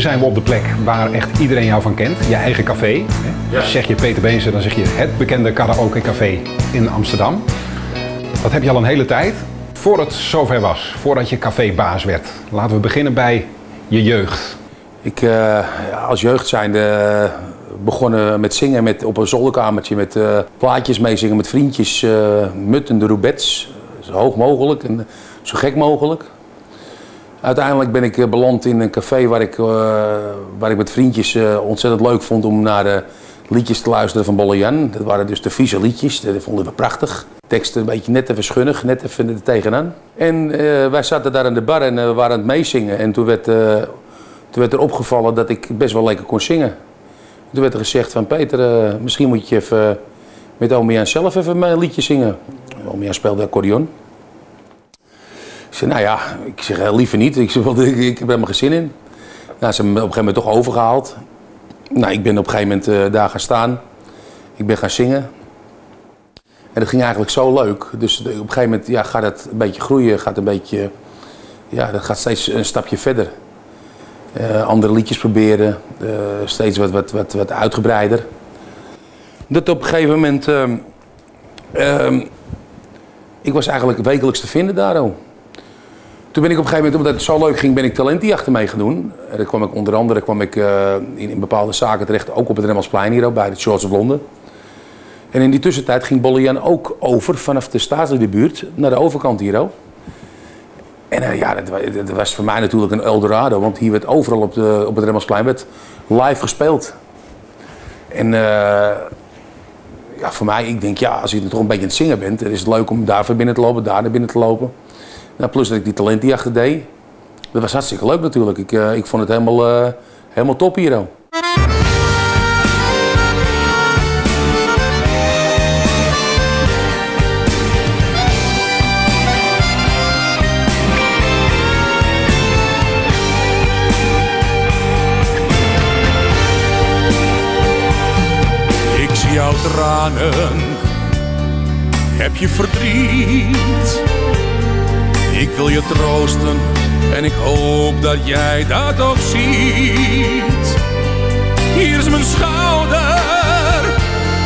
zijn we op de plek waar echt iedereen jou van kent. Je eigen café. Hè? Ja. Zeg je Peter Beense, dan zeg je het bekende karaoke café in Amsterdam. Dat heb je al een hele tijd. Voor het zover was, voordat je cafébaas werd. Laten we beginnen bij je jeugd. Ik als jeugd zijnde begonnen met zingen op een zolderkamertje. Met plaatjes meezingen met vriendjes. Mutten de roubets. Zo hoog mogelijk en zo gek mogelijk. Uiteindelijk ben ik beland in een café waar ik met vriendjes ontzettend leuk vond om naar liedjes te luisteren van Bolle Jan. Dat waren dus de vieze liedjes, dat vonden we prachtig. Teksten een beetje net even schunnig, net even er tegenaan. En wij zaten daar aan de bar en we waren aan het meezingen. En toen werd er opgevallen dat ik best wel lekker kon zingen. Toen werd er gezegd van Peter, misschien moet je even met Ome Jan zelf even een liedje zingen. Ome Jan speelde accordeon. Ik zei, nou ja, liever niet. Ik heb er helemaal geen zin in. Nou, ze hebben me op een gegeven moment toch overgehaald. Nou, ik ben op een gegeven moment daar gaan staan. Ik ben gaan zingen. En dat ging eigenlijk zo leuk. Dus op een gegeven moment gaat het een beetje groeien. Dat gaat steeds een stapje verder. Andere liedjes proberen. Steeds wat uitgebreider. Dat op een gegeven moment... ik was eigenlijk wekelijks te vinden daar ook. Toen ben ik op een gegeven moment, omdat het zo leuk ging, ben ik talentenjachten mee gaan doen. En dan kwam ik onder andere in bepaalde zaken terecht, ook op het Remmelsplein hier, bij de Shorts of Londen. En in die tussentijd ging Bolle Jan ook over vanaf de Staatsliedenbuurt naar de overkant hier ook. En dat was voor mij natuurlijk een Eldorado, want hier werd overal op het Remmelsplein live gespeeld. En voor mij, ik denk als je toch een beetje aan het zingen bent, dan is het leuk om daar binnen te lopen, daar naar binnen te lopen. Nou, plus dat ik die talentenjachten deed. Dat was hartstikke leuk natuurlijk. Ik vond het helemaal top hier ook. Ik zie jouw tranen, heb je verdriet. Ik wil je troosten en ik hoop dat jij dat ook ziet. Hier is mijn schouder,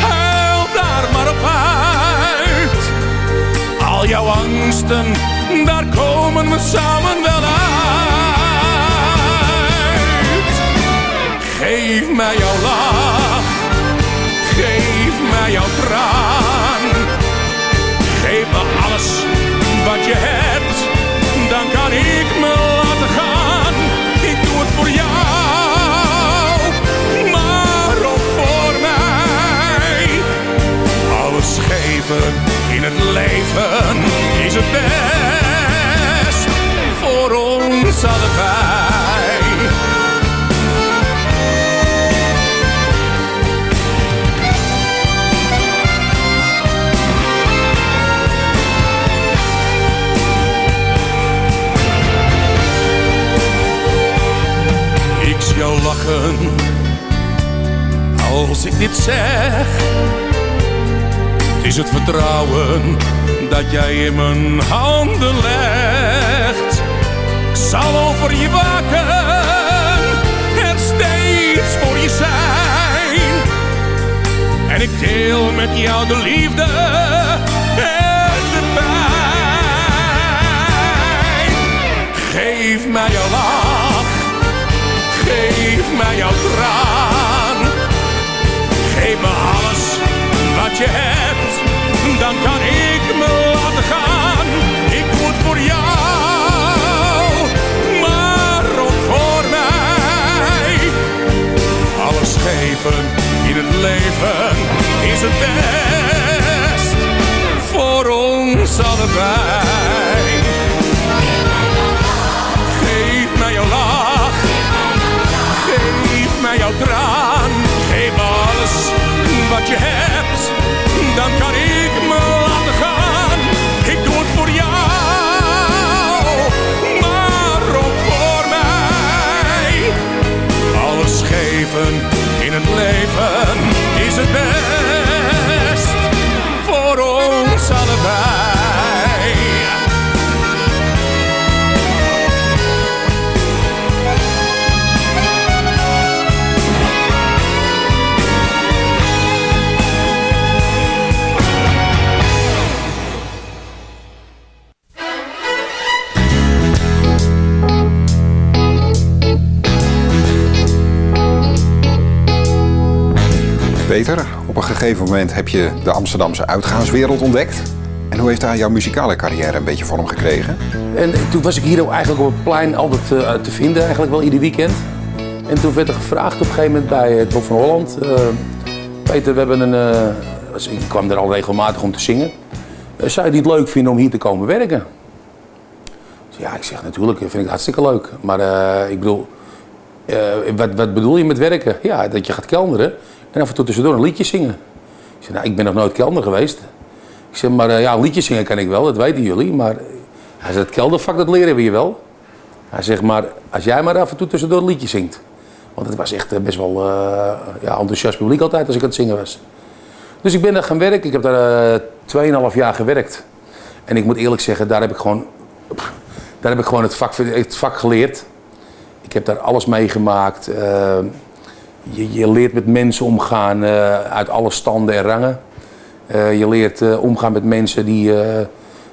huil daar maar op uit. Al jouw angsten, daar komen we samen wel uit. Geef mij jouw lach, geef mij jouw traan. Geef me alles wat je hebt, dan kan ik me laten gaan. Ik doe het voor jou, maar ook voor mij. Alles geven in het leven is het best voor ons allebei. Jou lachen als ik dit zeg. Het is het vertrouwen dat jij in mijn handen legt. Ik zal over je waken, er steeds voor je zijn. En ik deel met jou de liefde en de pijn. Geef mij jouw lach, geef mij jouw traan. Geef me alles wat je hebt, dan kan ik me laten gaan. Ik doe het voor jou, maar ook voor mij. Alles geven in het leven is het best voor ons allebei. Geef mij jouw lach, geef mij jouw traan. Geef me alles wat je hebt, dan kan ik me laten gaan. Ik doe het voor jou, maar ook voor mij. Alles geven in het leven is het best voor ons allebei. gegeven moment heb je de Amsterdamse uitgaanswereld ontdekt. En hoe heeft daar jouw muzikale carrière een beetje vorm gekregen? En toen was ik hier ook eigenlijk op het plein altijd te vinden, eigenlijk wel ieder weekend. En toen werd er gevraagd op een gegeven moment bij het Hof van Holland. Peter, we hebben ik kwam er al regelmatig om te zingen. Zou je het niet leuk vinden om hier te komen werken? Dus ja, ik zeg natuurlijk, vind ik hartstikke leuk. Maar ik bedoel, wat bedoel je met werken? Ja, dat je gaat kelderen en af en toe tussendoor een liedje zingen. Ik zeg, nou, ik ben nog nooit kelder geweest. Ik zeg, maar ja, liedjes zingen kan ik wel, dat weten jullie. Maar hij zegt, het keldervak, dat leren we je wel. Hij zegt, maar als jij maar af en toe tussendoor een liedje zingt. Want het was echt best wel enthousiast publiek altijd als ik aan het zingen was. Dus ik ben daar gaan werken. Ik heb daar 2,5 jaar gewerkt. En ik moet eerlijk zeggen, daar heb ik gewoon het vak geleerd. Ik heb daar alles meegemaakt. Je leert met mensen omgaan uit alle standen en rangen. Je leert omgaan met mensen die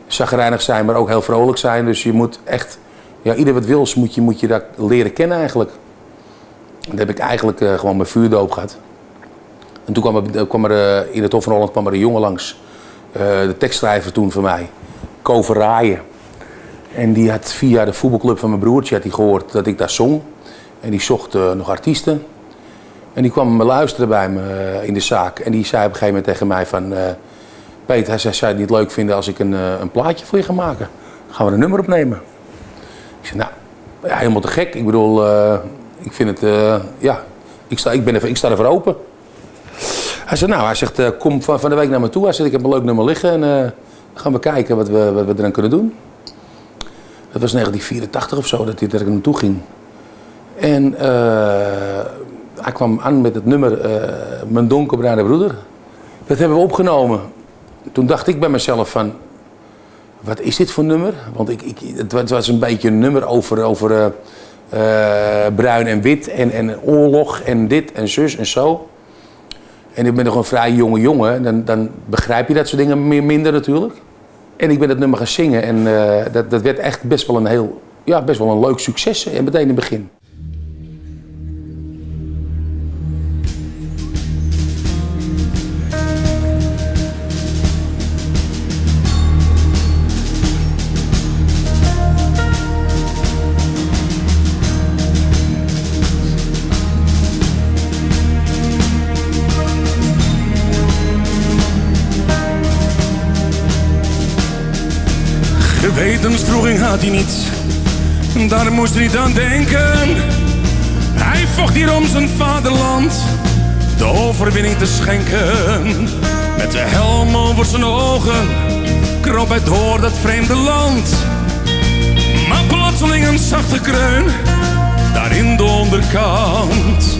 chagrijnig zijn, maar ook heel vrolijk zijn. Dus je moet echt, ja, ieder wat wils moet je daar leren kennen eigenlijk. En dat heb ik eigenlijk gewoon mijn vuurdoop gehad. En toen kwam er in het Hof van Holland kwam er een jongen langs. De tekstschrijver toen van mij, Ko Verraaien. En die had via de voetbalclub van mijn broertje had hij gehoord dat ik daar zong. En die zocht nog artiesten. En die kwam me luisteren bij me in de zaak. En die zei op een gegeven moment tegen mij van... Peter, hij zei, zou je het niet leuk vinden als ik een plaatje voor je ga maken? Gaan we een nummer opnemen? Ik zei, nou, ja, helemaal te gek. Ik bedoel, ik vind het, ja, ik sta ervoor open. Hij zegt, kom van de week naar me toe. Hij zegt, ik heb een leuk nummer liggen en dan gaan we kijken wat we eraan kunnen doen. Dat was 1984 of zo dat ik er naartoe ging. En hij kwam aan met het nummer Mijn donkerbruine broeder. Dat hebben we opgenomen. Toen dacht ik bij mezelf van, wat is dit voor nummer? Want het was een beetje een nummer over bruin en wit en oorlog en dit en zus en zo. En ik ben nog een vrij jonge jongen, dan begrijp je dat soort dingen minder natuurlijk. En ik ben dat nummer gaan zingen en dat werd echt best wel een leuk succes meteen in het begin. Gewetenswroeging had hij niet, daar moest hij niet aan denken. Hij vocht hier om zijn vaderland, de overwinning te schenken. Met de helm over zijn ogen, kroop hij door dat vreemde land. Maar plotseling een zachte kreun, daar in de onderkant.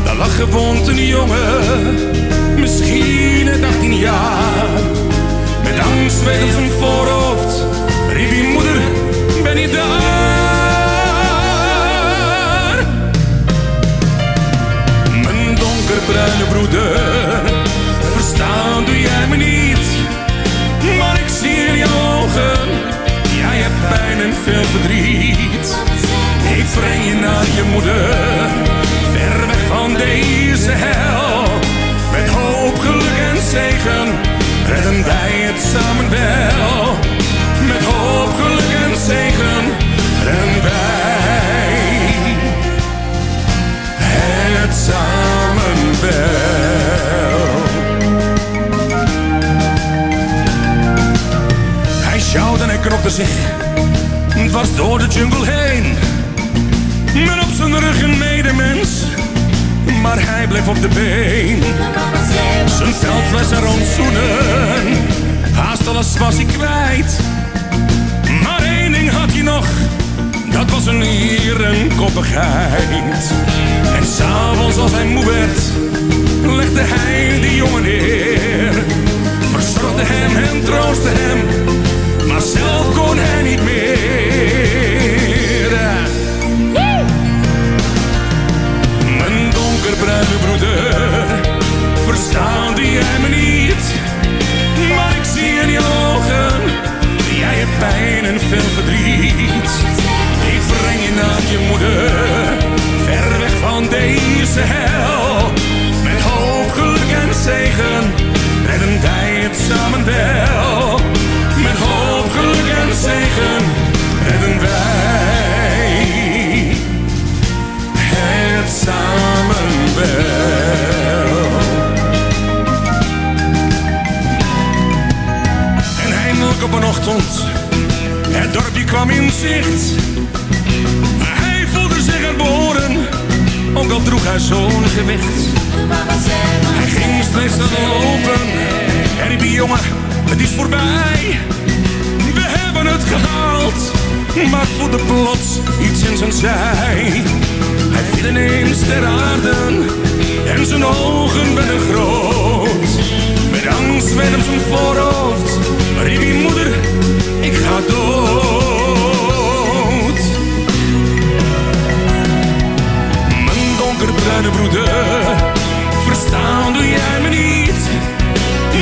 Daar lag gewond een jongen, misschien net 18 jaar. Met angst wegens zijn voorhoofd riep die moeder, ben je daar? Mijn donkerbruine broeder, verstaan doe jij me niet. Maar ik zie in je ogen, jij hebt pijn en veel verdriet. Ik breng je naar je moeder, ver weg van deze hel. Met hoop, geluk en zegen, redden wij het samen wel. Met hoop, geluk en zegen, redden wij het samen wel. Hij sjouwde en hij knokte zich dwars door de jungle heen. Met op zijn rug een medemens, maar hij bleef op de been. Zijn veld was er ontzoenen, haast alles was hij kwijt. Maar één ding had hij nog, dat was een herenkoppigheid. En s'avonds als hij moe werd, legde hij de jongen neer. Verzorgde hem en troostte hem, maar zelf kon hij niet meer. Mijn donkerbruine broeder, verstaande jij me niet? Maar ik zie in je ogen, jij hebt pijn en veel verdriet. Ik breng je naar je moeder, ver weg van deze hel. Met hoop, geluk en zegen, avond, het dorpje kwam in zicht. Hij voelde zich er behoren, ook al droeg hij zo'n gewicht. Hij ging steeds te lopen en riep: jongen, het is voorbij. We hebben het gehaald, maar voelde plots iets in zijn zij. Hij viel ineens ter aarde en zijn ogen werden groot. Met angst werd hem zijn voorhoofd, riep hij: moeder, ik ga dood. Mijn donkerbruine broeder, verstaan doe jij me niet.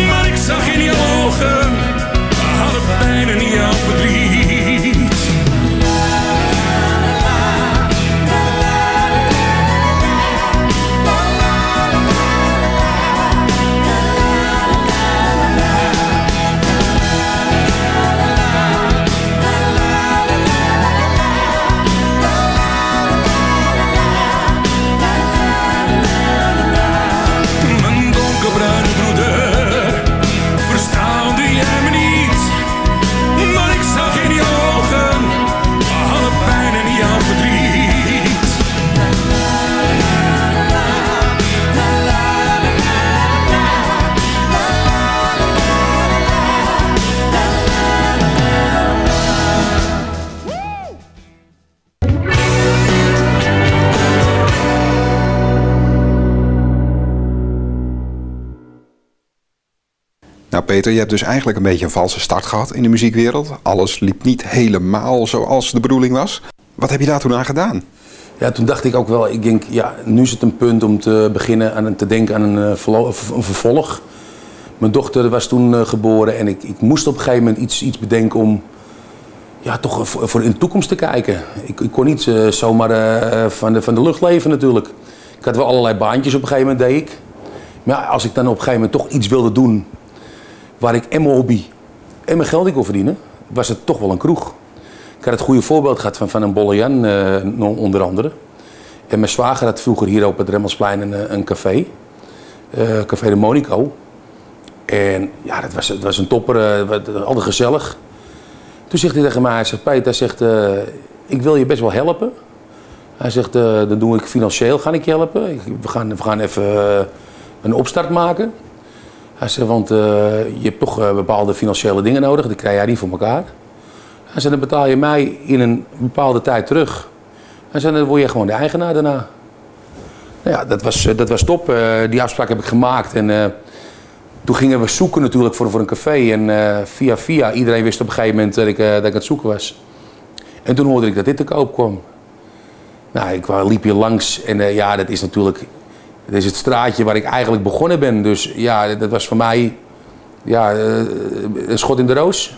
Maar ik zag in je ogen alle pijn en jouw verdriet. Nou Peter, je hebt dus eigenlijk een beetje een valse start gehad in de muziekwereld. Alles liep niet helemaal zoals de bedoeling was. Wat heb je daar toen aan gedaan? Ja, toen dacht ik ook wel, ik denk, ja, nu is het een punt om te beginnen aan te denken aan een vervolg. Mijn dochter was toen geboren en ik moest op een gegeven moment iets bedenken om ja, toch voor in de toekomst te kijken. Ik kon niet zomaar van de lucht leven natuurlijk. Ik had wel allerlei baantjes op een gegeven moment, deed ik. Maar ja, als ik dan op een gegeven moment toch iets wilde doen waar ik en mijn hobby en mijn geld in kon verdienen, was het toch wel een kroeg. Ik had het goede voorbeeld gehad van een Bolle Jan, onder andere. En mijn zwager had vroeger hier op het Remmelsplein een café. Café de Monico. En ja, het was een topper, altijd gezellig. Toen zegt hij tegen mij, hij zegt: Peter, hij zegt, ik wil je best wel helpen. Hij zegt, dan doe ik financieel, ga ik je helpen. We gaan even een opstart maken. Hij zegt, want je hebt toch bepaalde financiële dingen nodig, die krijg jij niet voor elkaar. Hij zegt, dan betaal je mij in een bepaalde tijd terug. Hij zegt, dan word je gewoon de eigenaar daarna. Nou ja, dat was top. Die afspraak heb ik gemaakt. En toen gingen we zoeken natuurlijk voor een café. En via iedereen wist op een gegeven moment dat ik aan het zoeken was. En toen hoorde ik dat dit te koop kwam. Nou, ik liep hier langs en ja, dat is natuurlijk... Het is het straatje waar ik eigenlijk begonnen ben. Dus ja, dat was voor mij ja, een schot in de roos.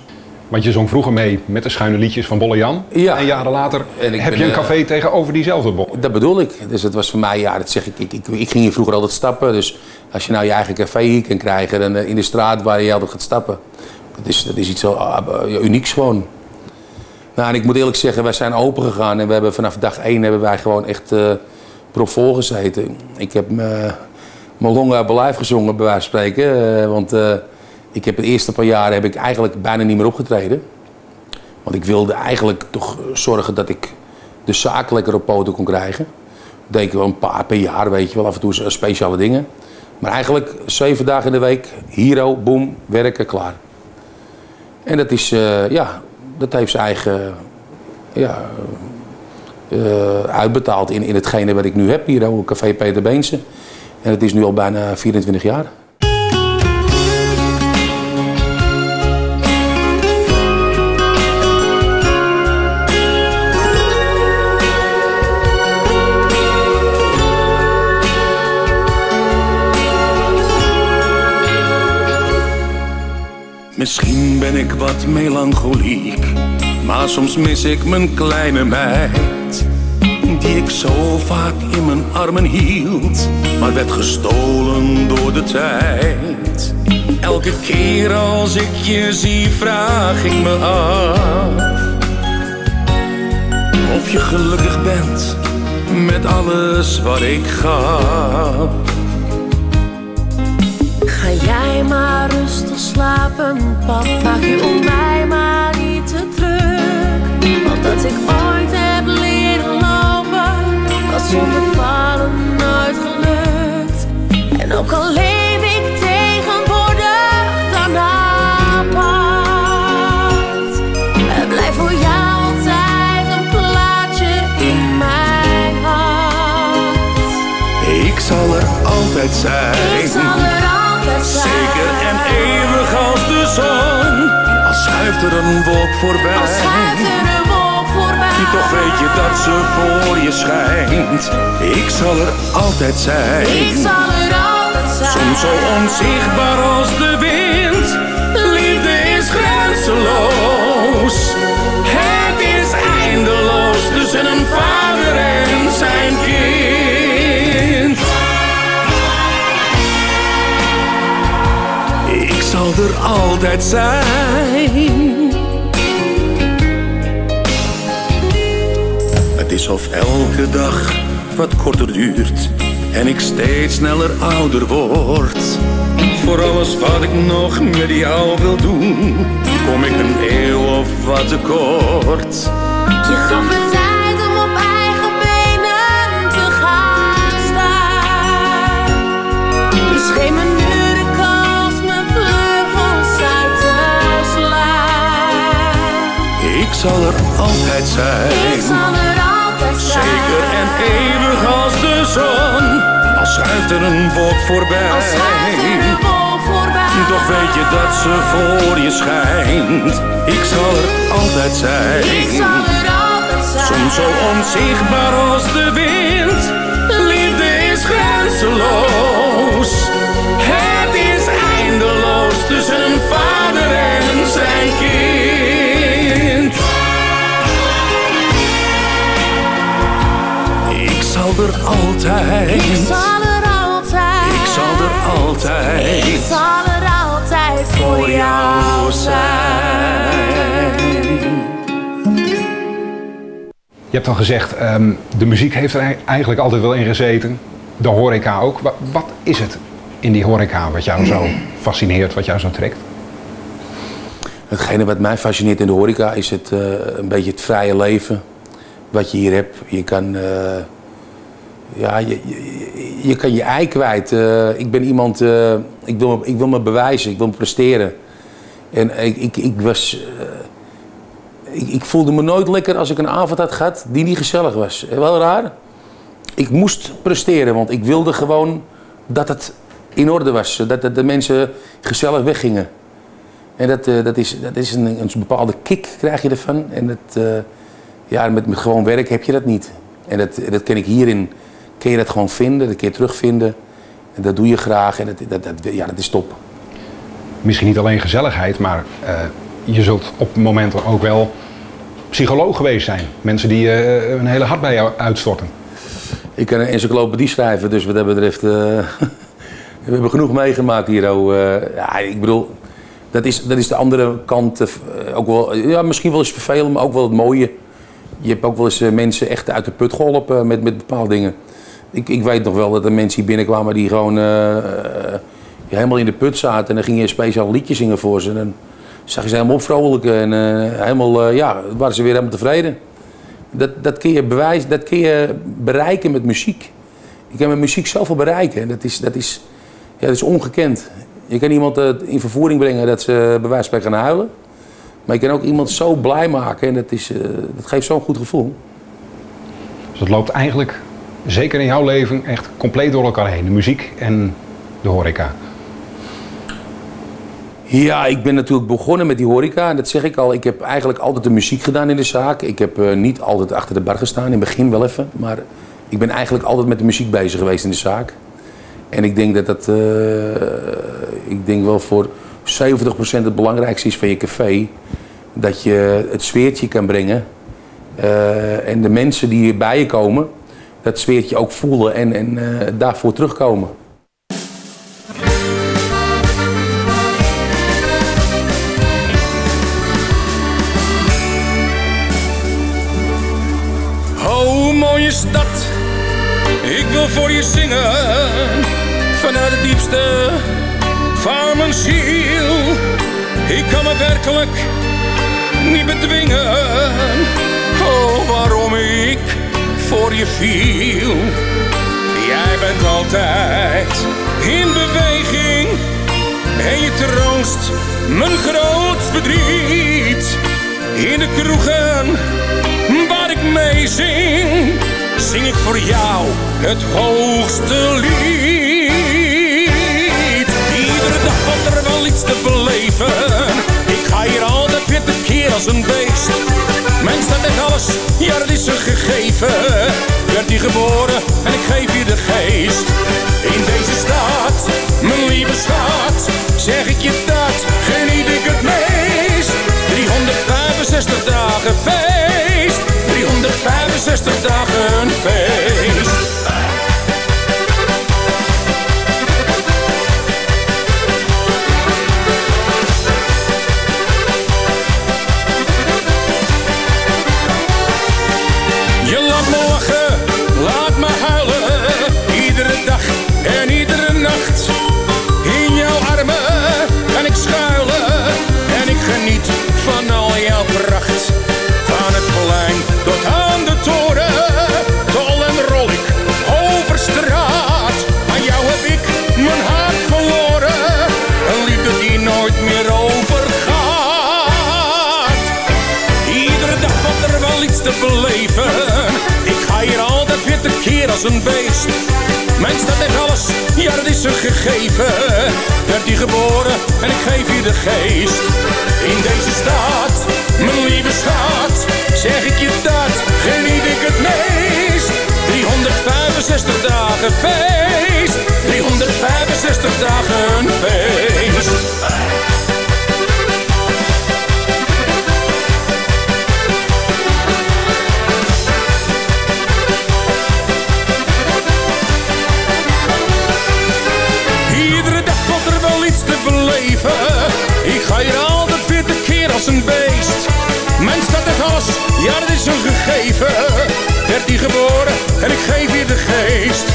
Want je zong vroeger mee met de schuine liedjes van Bolle Jan. Ja. En jaren later heb je een café tegenover diezelfde Bolle. Dat bedoel ik. Dus het was voor mij, ja, dat zeg ik ging hier vroeger altijd stappen. Dus als je nou je eigen café hier kan krijgen dan in de straat waar je altijd gaat stappen. Dat is iets zo unieks gewoon. Nou, en ik moet eerlijk zeggen, wij zijn open gegaan. En we hebben vanaf dag 1 hebben wij gewoon echt propvol gezeten. Ik heb mijn longen uit mijn lijf gezongen, bij wijze van spreken. Want ik heb de eerste paar jaren heb ik eigenlijk bijna niet meer opgetreden. Want ik wilde eigenlijk toch zorgen dat ik de zaak lekker op poten kon krijgen. Dat deed ik wel een paar per jaar, weet je wel, af en toe speciale dingen. Maar eigenlijk 7 dagen in de week, hero, boom, werken, klaar. En dat is, ja, dat heeft zijn eigen, ja, uitbetaald in hetgene wat ik nu heb hier, Café Peter Beense. En het is nu al bijna 24 jaar. Misschien ben ik wat melancholiek, maar soms mis ik mijn kleine meid, die ik zo vaak in mijn armen hield, maar werd gestolen door de tijd. Elke keer als ik je zie, vraag ik me af of je gelukkig bent met alles wat ik gaf. Ga jij maar rustig slapen, pap, maak je om mij maar altijd zijn. Ik zal er altijd zijn. Zeker en eeuwig als de zon. Al schuift er een wolk voorbij. Al schuift er een wolk voorbij. Toch weet je dat ze voor je schijnt. Ik zal er altijd zijn. Ik zal er altijd zijn. Soms zo onzichtbaar als de wind. Liefde is grenzeloos. Het is eindeloos tussen een vader en zijn kind. Ik zal er altijd zijn. Het is of elke dag wat korter duurt en ik steeds sneller ouder word. Voor alles wat ik nog met jou wil doen, kom ik een eeuw of wat tekort. Je gaf me tijd om op eigen benen te gaan staan. Dus geen minuut kans mijn vleugels uit te slaan. Ik zal er altijd zijn. Ik zal er altijd zijn. Zeker en eeuwig als de zon. Al schuift er een wolk voorbij. Al schuift er een wolk voorbij. Toch weet je dat ze voor je schijnt. Ik zal er altijd zijn. Ik zal er altijd zijn. Soms zo onzichtbaar als de wind. Liefde is grenzeloos. Het is eindeloos tussen een vader en zijn kind. Ik zal er altijd. Ik zal er altijd. Ik zal er altijd. Ik zal er altijd voor jou zijn. Je hebt al gezegd, de muziek heeft er eigenlijk altijd wel in gezeten. De horeca ook. Wat is het in die horeca wat jou zo fascineert, wat jou zo trekt? Hetgene wat mij fascineert in de horeca is het, een beetje het vrije leven wat je hier hebt. Je kan je kan je ei kwijt. Ik ben iemand, ik wil me bewijzen, ik wil me presteren. En ik voelde me nooit lekker als ik een avond had gehad die niet gezellig was. Wel raar. Ik moest presteren, want ik wilde gewoon dat het in orde was. Dat de mensen gezellig weggingen. En dat is een bepaalde kick krijg je ervan. En met gewoon werk heb je dat niet. En dat ken ik hierin. Kun je dat gewoon vinden, dat kun je terugvinden. En dat doe je graag en dat is top. Misschien niet alleen gezelligheid, maar je zult op momenten ook wel psycholoog geweest zijn. Mensen die een hele hart bij jou uitstorten. Ik kan een encyclopedie schrijven, dus wat dat betreft... we hebben genoeg meegemaakt hier. Ik bedoel, dat is de andere kant. Ook wel, ja, misschien wel eens vervelend, maar ook wel het mooie. Je hebt ook wel eens mensen echt uit de put geholpen met bepaalde dingen. Ik weet nog wel dat er mensen hier binnenkwamen die gewoon helemaal in de put zaten. En dan ging je een speciaal liedje zingen voor ze. En dan zag je ze helemaal opvrolijken en waren ze weer helemaal tevreden. Dat kun je bewijzen, dat kun je bereiken met muziek. Je kan met muziek zoveel bereiken. Dat is ongekend. Je kan iemand in vervoering brengen dat ze bij wijze van spreken gaan huilen. Maar je kan ook iemand zo blij maken en dat geeft zo'n goed gevoel. Dus dat loopt eigenlijk, zeker in jouw leven, echt compleet door elkaar heen. De muziek en de horeca. Ja, ik ben natuurlijk begonnen met die horeca. En dat zeg ik al, ik heb eigenlijk altijd de muziek gedaan in de zaak. Ik heb niet altijd achter de bar gestaan, in het begin wel even. Maar ik ben eigenlijk altijd met de muziek bezig geweest in de zaak. En ik denk dat ik denk wel voor 70% het belangrijkste is van je café. Dat je het sfeertje kan brengen. En de mensen die bij je komen, dat sfeertje ook voelen en daarvoor terugkomen. Oh, mooie stad, ik wil voor je zingen. Vanuit het diepste van mijn ziel. Ik kan me werkelijk niet bedwingen. Oh, waarom ik voor je viel. Jij bent altijd in beweging. En je troost mijn grootst verdriet. In de kroegen waar ik mee zing, zing ik voor jou het hoogste lied. dag valt er wel iets te beleven. Ik ga hier altijd weer tekeer als een beest. Mijn stad heeft alles, ja dat is een gegeven. Werd hier geboren en ik geef je de geest. In deze stad, mijn lieve stad, zeg ik je dat, geniet ik het meest. 365 dagen feest, 365 dagen feest. Je laat me lachen, laat me huilen, iedere dag en iedere nacht. In jouw armen kan ik schuilen en ik geniet van al jouw pracht. Van het plein tot aan de toren, tol en rol ik over straat. Aan jou heb ik mijn hart verloren, een liefde die nooit meer overgaat. Iedere dag valt er wel iets te beleven. Ik ga hier altijd weer tekeer als een beest. Mijn stad heeft alles, ja dat is een gegeven. Werd hier geboren en ik geef je de geest. In deze stad, mijn lieve schat, zeg ik je dat, geniet ik het meest. 365 dagen feest, 365 dagen feest. Ik ga hier altijd weer tekeer als een beest. Mijn stad heeft alles, ja dat is een gegeven. Werd hier geboren en ik geef je de geest.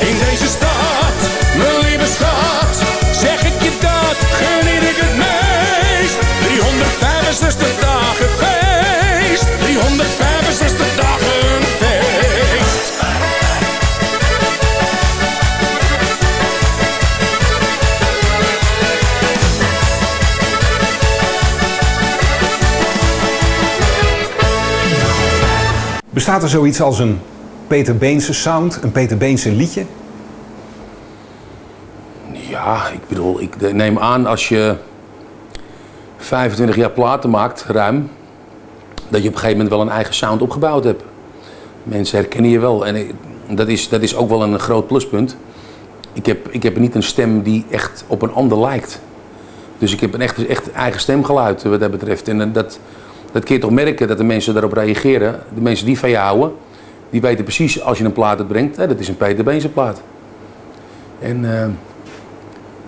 In deze stad, mijn lieve schat, zeg ik je dat, geniet ik het meest. 365 dagen feest, 365 dagen feest. Bestaat er zoiets als een Peter Beense sound, een Peter Beense liedje? Ja, ik bedoel, ik neem aan als je 25 jaar platen maakt, ruim, dat je op een gegeven moment wel een eigen sound opgebouwd hebt. Mensen herkennen je wel en dat is ook wel een groot pluspunt. Ik heb niet een stem die echt op een ander lijkt. Dus ik heb een echt eigen stemgeluid wat dat betreft. En dat kun je toch merken dat de mensen daarop reageren. De mensen die van je houden, die weten precies als je een plaat uitbrengt, dat is een Peter Beense plaat. En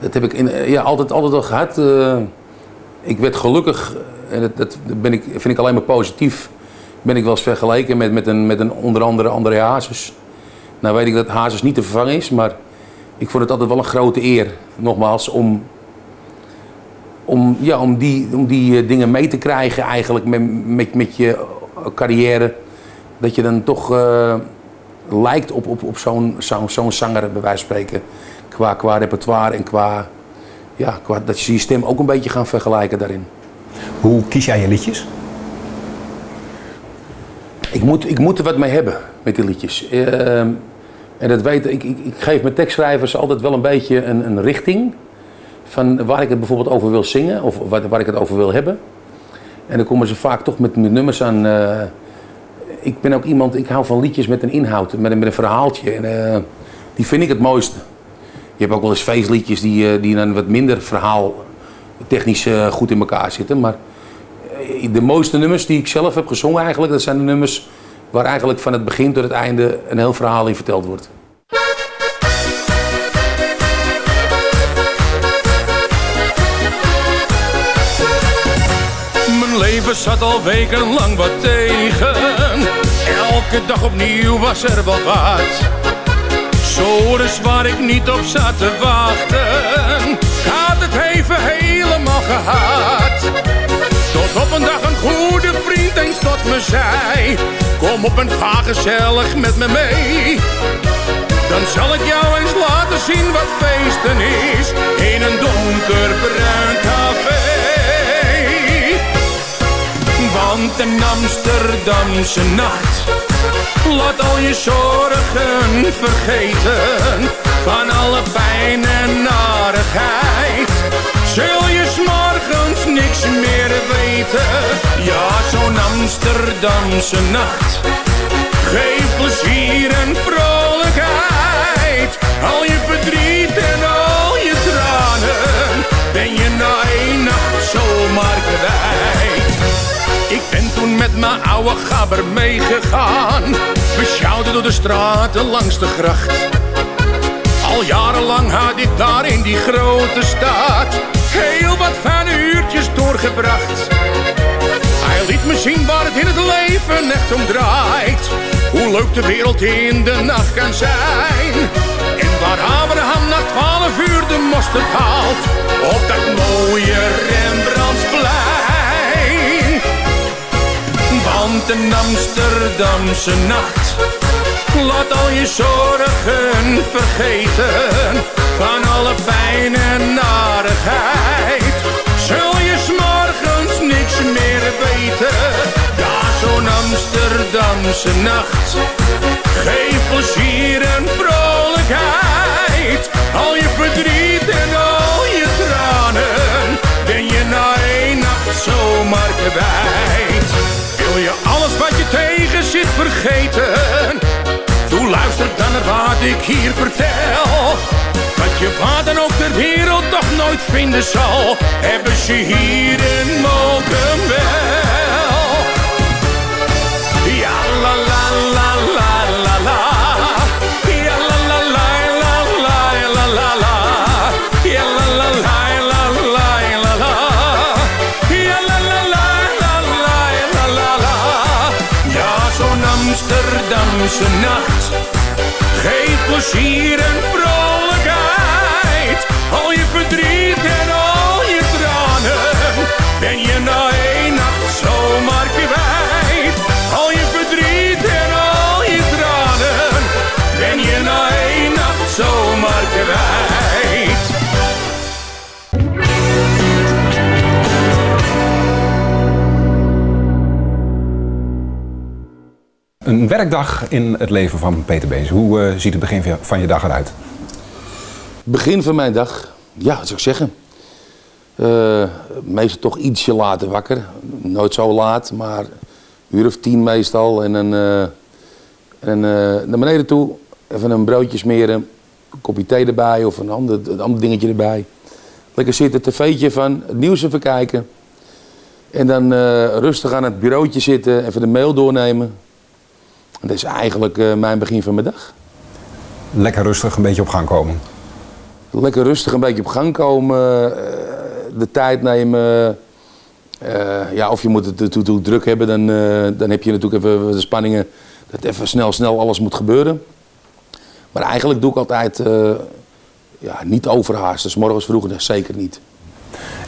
dat heb ik altijd al gehad. Ik werd gelukkig, en vind ik alleen maar positief, ben ik wel eens vergeleken met een onder andere André Hazes. Nou weet ik dat Hazes niet te vervangen is, maar ik vond het altijd wel een grote eer, nogmaals, om die dingen mee te krijgen eigenlijk met je carrière. Dat je dan toch lijkt op zo'n zanger bij wijze van spreken. Qua repertoire en qua dat je stem ook een beetje gaan vergelijken daarin. Hoe kies jij je liedjes? Ik moet er wat mee hebben met die liedjes. En dat weet ik geef mijn tekstschrijvers altijd wel een beetje een richting. Van waar ik het bijvoorbeeld over wil zingen of waar ik het over wil hebben. En dan komen ze vaak toch met nummers aan. Ik ben ook iemand, ik hou van liedjes met een inhoud, met een verhaaltje. En die vind ik het mooiste. Je hebt ook wel eens feestliedjes die dan wat minder verhaal technisch goed in elkaar zitten. Maar de mooiste nummers die ik zelf heb gezongen eigenlijk, dat zijn de nummers waar eigenlijk van het begin tot het einde een heel verhaal in verteld wordt. Mijn leven zat al wekenlang wat tegen. Elke dag opnieuw was er wel wat. Zores waar ik niet op zat te wachten. Ik had het even helemaal gehad. Tot op een dag een goede vriend eens tot me zei: kom op en ga gezellig met me mee. Dan zal ik jou eens laten zien wat feesten is in een donkerbruin café. Want een Amsterdamse nacht laat al je zorgen vergeten. van alle pijn en narigheid. Zul je 's morgens niks meer weten? Ja, zo'n Amsterdamse nacht geeft plezier en vrolijkheid. Al je verdriet en al je tranen ben je na 1 nacht zomaar kwijt. Ik ben toen met mijn oude gabber meegegaan. We sjouwden door de straten langs de gracht. Al jarenlang had ik daar in die grote stad heel wat fijne uurtjes doorgebracht. Hij liet me zien waar het in het leven echt om draait. Hoe leuk de wereld in de nacht kan zijn. En waar Abraham na 12 uur de mosterd haalt op dat mooie Rembrandtsplein. Want een Amsterdamse nacht laat al je zorgen vergeten. Van alle pijn en narigheid zul je 's morgens niks meer weten. Ja, zo'n Amsterdamse nacht geeft plezier en vrolijkheid. Al je verdriet en al je tranen ben je na 1 nacht zomaar kwijt. Wil je alles wat je tegen zit vergeten? Doe luister dan naar wat ik hier vertel. Wat je wat dan ook ter wereld toch nooit vinden zal, hebben ze hier in Mokum wel. Ja la la la la la la. Ja la la la la la la la la. Ja la la la la la la la. Ja la la la la la la la la. Ja, zo'n Amsterdamse nacht geeft plezier en vrolijkheid. Al je verdriet en al je tranen ben je na 1 nacht zomaar kwijt. Al je verdriet en al je tranen ben je na 1 nacht zomaar kwijt. Een werkdag in het leven van Peter Beense. Hoe ziet het begin van je dag eruit? Begin van mijn dag, ja, wat zou ik zeggen. Meestal toch ietsje later wakker. Nooit zo laat, maar 1 uur of 10 meestal. En naar beneden toe, even een broodje smeren, een kopje thee erbij of een ander dingetje erbij. Lekker zitten, tv'tje van het nieuws even kijken. En dan rustig aan het bureautje zitten, even de mail doornemen. En dat is eigenlijk mijn begin van mijn dag. Lekker rustig een beetje op gang komen. Lekker rustig een beetje op gang komen, de tijd nemen. Ja, of je moet het toe druk hebben, dan heb je natuurlijk even de spanningen dat even snel alles moet gebeuren. Maar eigenlijk doe ik altijd ja, niet overhaasten, 's morgens vroeg zeker niet.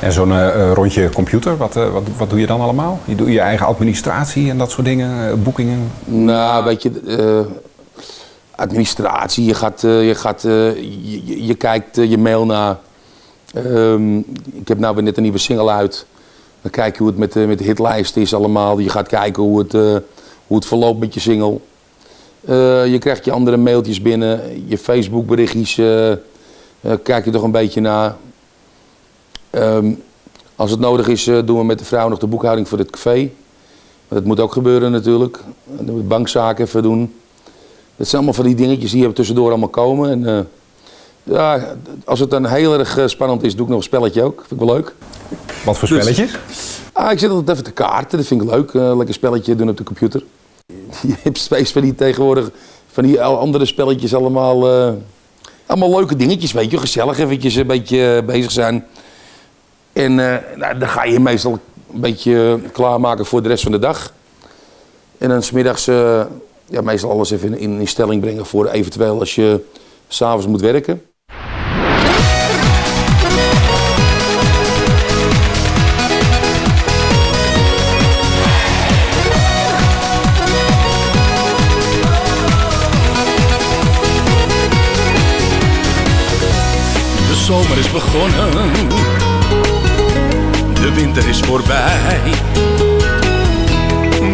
En zo'n rondje computer, wat doe je dan allemaal? Je doet je eigen administratie en dat soort dingen, boekingen? Nou, weet je, administratie, je kijkt je mail na. Ik heb nou weer net een nieuwe single uit. Dan kijk je hoe het met de hitlijst is allemaal. Je gaat kijken hoe het verloopt met je single. Je krijgt je andere mailtjes binnen, je Facebook berichtjes, kijk je toch een beetje naar. Als het nodig is, doen we met de vrouw nog de boekhouding voor het café. Maar dat moet ook gebeuren natuurlijk. Dan moet bankzaken even doen. Dat zijn allemaal van die dingetjes die er tussendoor allemaal komen. En, ja, als het dan heel erg spannend is, doe ik nog een spelletje ook. Vind ik wel leuk. Wat voor spelletjes? Ik zit altijd even te kaarten, dat vind ik leuk. Lekker spelletje doen op de computer. Je hebt steeds van die tegenwoordig, van die andere spelletjes allemaal. Allemaal leuke dingetjes, weet je. Gezellig eventjes een beetje bezig zijn. En nou, dan ga je meestal een beetje klaarmaken voor de rest van de dag. En dan 's middags ja, meestal alles even in stelling brengen voor eventueel als je 's avonds moet werken. De zomer is begonnen, de winter is voorbij.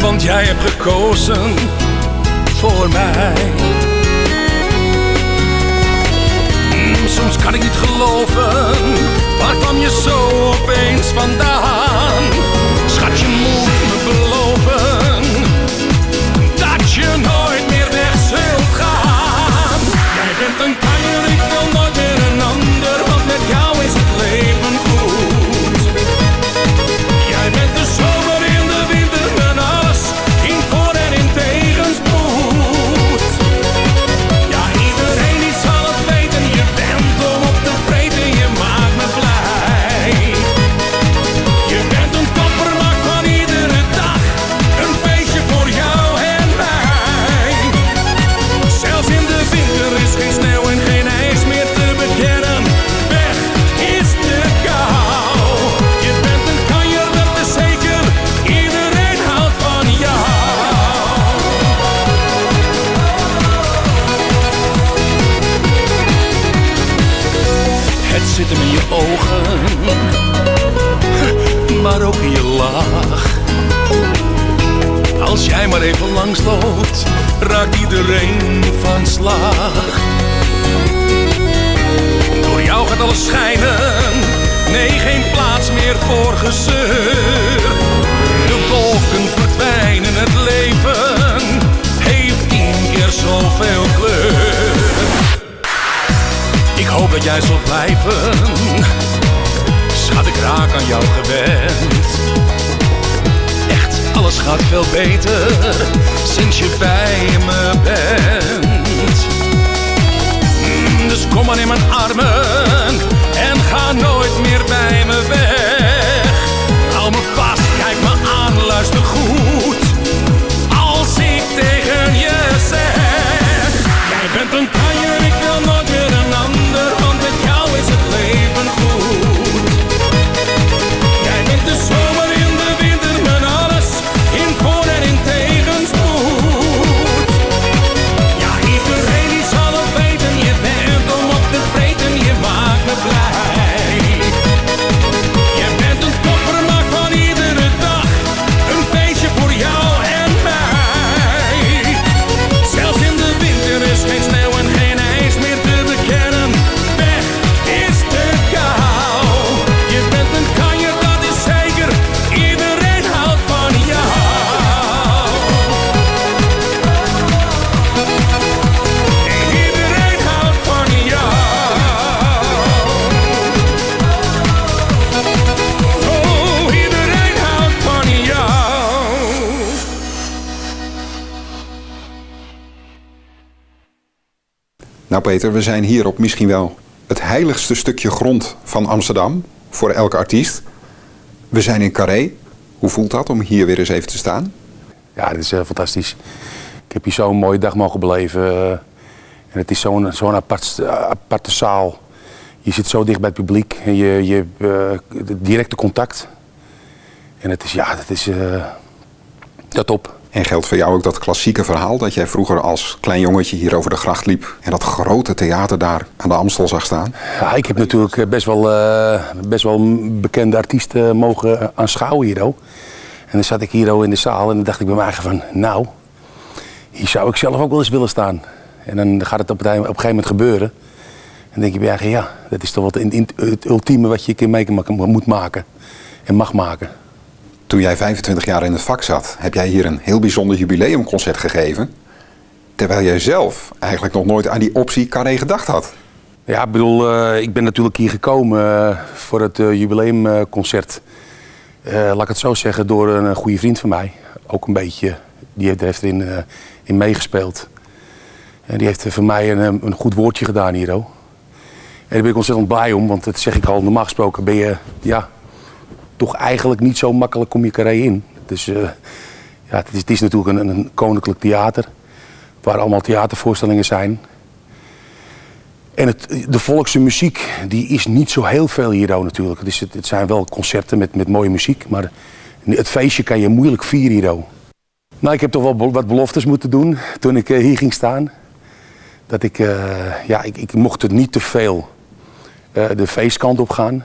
Want jij hebt gekozen voor mij. soms kan ik niet geloven. Waar kwam je zo opeens vandaan? Schat, je moet me beloven dat je nooit meer weg zult gaan. Jij bent een kanjer, ik wil nooit meer een ander, want met jou is het leven goed. Jij bent de zomer in de winter, mijn alles, in voor- en in tegenspoed. Ja, iedereen die zal het weten, je bent om op te vreten, je maakt me blij. Je bent een topper, maakt van iedere dag een feestje voor jou en mij. Zelfs in de winter is geen sneeuw en geen ijs meer te bekennen. Weg is de kou. Je bent een kanjer, dat is zeker. Iedereen houdt van jou. Het zit hem in je ogen, maar ook in je lach. Als jij maar even langsloopt, raakt iedereen van slag. Door jou gaat alles schijnen, nee, geen plaats meer voor gezeur. De wolken verdwijnen, het leven heeft 10 keer zoveel kleur. Ik hoop dat jij zult blijven, schat, ik raak aan jou gewend. Echt, alles gaat veel beter sinds je bij me bent. Dus kom maar in mijn armen en ga nooit meer bij me weg. Hou me vast, kijk me aan, luister goed als ik tegen je zeg: jij bent een kanjer, ik wil nooit meer een ander, want met jou is het leven goed. Jij bent de zomer in de winter, mijn alles, in voor- en in tegenspoed. Ja, iedereen die zal het weten, je bent om op te vreten, je maakt me blij. Je bent een topper, maakt van iedere dag een feestje voor jou en mij. Zelfs in de winter is geen sneeuw en geen ijs meer te bekennen. Weg is de kou. Je bent een kanjer, dat is zeker. Iedereen houdt van jou. Iedereen houdt van jou. Oh, iedereen houdt van jou. Nou Peter, we zijn hier op misschien wel het heiligste stukje grond van Amsterdam voor elke artiest. We zijn in Carré. Hoe voelt dat om hier weer eens even te staan? Ja, dit is fantastisch. Ik heb hier zo'n mooie dag mogen beleven. En het is zo'n aparte zaal. Je zit zo dicht bij het publiek en je hebt directe contact. En het is, ja, dat is top. En geldt voor jou ook dat klassieke verhaal dat jij vroeger als klein jongetje hier over de gracht liep en dat grote theater daar aan de Amstel zag staan? Ja, ik heb natuurlijk best wel bekende artiesten mogen aanschouwen hier ook. En dan zat ik hier in de zaal en dan dacht ik bij mij eigen van, nou, hier zou ik zelf ook wel eens willen staan. En dan gaat het op een gegeven moment gebeuren. En dan denk je bij je eigen, ja, dat is toch wat het ultieme wat je een keer mee moet maken en mag maken. Toen jij 25 jaar in het vak zat, heb jij hier een heel bijzonder jubileumconcert gegeven. Terwijl jij zelf eigenlijk nog nooit aan die optie Carré gedacht had. Ja, ik bedoel, ik ben natuurlijk hier gekomen voor het jubileumconcert. Laat ik het zo zeggen, door een goede vriend van mij. Ook een beetje, die heeft erin in meegespeeld. En die heeft voor mij een goed woordje gedaan hier ook. En daar ben ik ontzettend blij om, want dat zeg ik al, normaal gesproken ben je, ja, toch eigenlijk niet zo makkelijk kom je Carré in. Dus ja, het is natuurlijk een koninklijk theater, waar allemaal theatervoorstellingen zijn. En de volkse muziek, die is niet zo heel veel hier ook natuurlijk. Dus het zijn wel concerten met mooie muziek, maar het feestje kan je moeilijk vieren hier ook. Nou, ik heb toch wel wat beloftes moeten doen toen ik hier ging staan. Dat ik mocht het niet te veel de feestkant op gaan.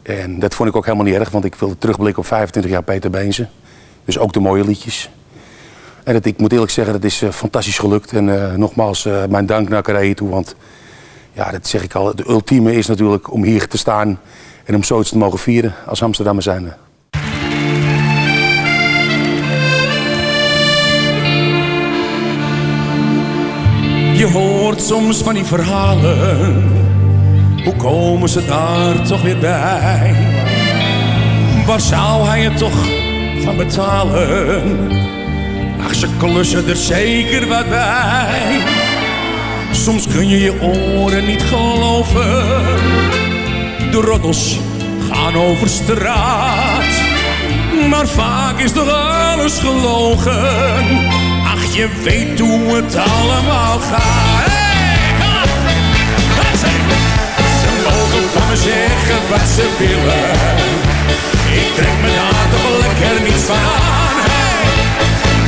En dat vond ik ook helemaal niet erg, want ik wilde terugblikken op 25 jaar Peter Beense. Dus ook de mooie liedjes. En ik moet eerlijk zeggen, dat is fantastisch gelukt. En nogmaals, mijn dank naar Carré toe, want Ja, dat zeg ik al. De ultieme is natuurlijk om hier te staan en om zoiets te mogen vieren als Amsterdammer zijnde. Je hoort soms van die verhalen, hoe komen ze daar toch weer bij? Waar zou hij het toch van betalen? Ach, ze klussen er zeker wat bij. Soms kun je je oren niet geloven. De roddels gaan over straat, maar vaak is toch alles gelogen. Ach, je weet hoe het allemaal gaat. Ze mogen van me zeggen wat ze willen, ik trek me daar toch lekker niets van aan.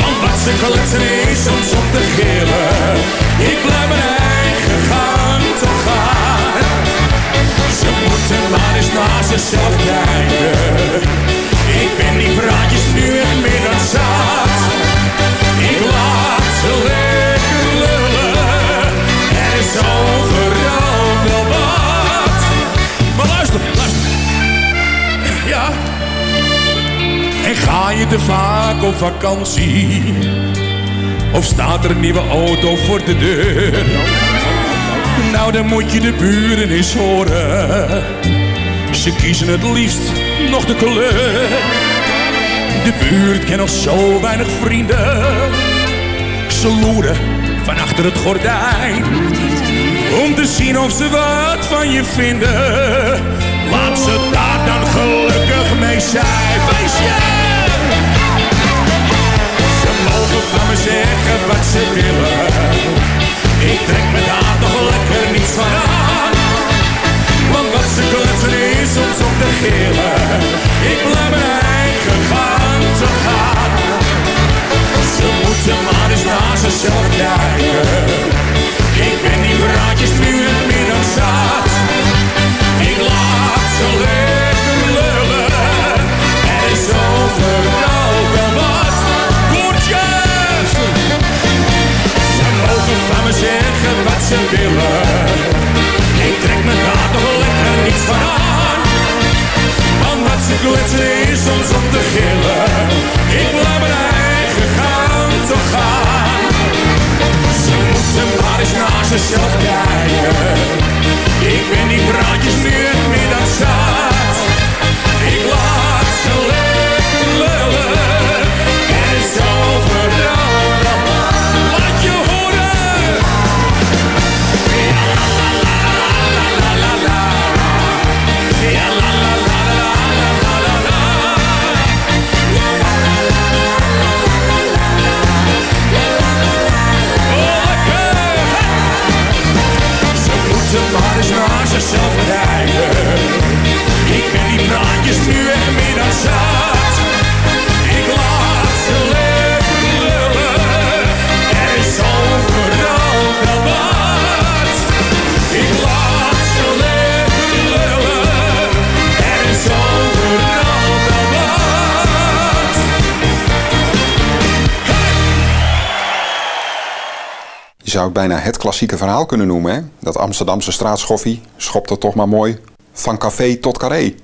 Want wat ze kletsen is soms om te gillen, ik blijf mijn eigen gang te gaan. Ze moeten maar eens naar zichzelf kijken, ik ben die praatjes nu echt meer dan zat. Ik laat ze lekker lullen, er is overal wel wat. Maar luister, ja. En ga je te vaak op vakantie, of staat er een nieuwe auto voor de deur? Nou, dan moet je de buren eens horen, ze kiezen het liefst nog de kleur. De buurt kent nog zo weinig vrienden, ze loeren van achter het gordijn, om te zien of ze wat van je vinden. Laat ze daar dan gelukkig mee zijn. Feestje! Ze mogen van me zeggen wat ze willen, ik trek me daar toch lekker niets van aan. Want wat ze kletsen is soms om te gillen, ik blijf mijn eigen gang te gaan. Ze moeten maar eens naar zichzelf kijken, ik ben die praatjes nu het meer dan zat. Ik laat ze lekker lullen, er is overal wel wat. Koortjes! Ze mogen van me zeggen wat ze willen, ik trek me daar toch lekker niets van aan. Want wat ze kletsen is soms om te gillen, ik blijf mijn eigen gang te gaan. Ze moeten maar eens naar zichzelf kijken, ik ben die praatjes nu echt meer dan zat. Ik laat ze lekker lullen, er is overal wel wat. Laat je horen! Ja la la la la la la la, ja la la la la la la la, ja la la la la la la. Oh lekker! Ze moeten maar eens naar zichzelf kijken, ik ben die praatjes nu echt meer dan zat. Ik laat ze lekker lullen, er is overal wel wat. Ik laat ze lekker lullen, er is overal wel wat. Je zou het bijna het klassieke verhaal kunnen noemen, hè? Dat Amsterdamse straatschoffie schopt er toch maar mooi van café tot carré.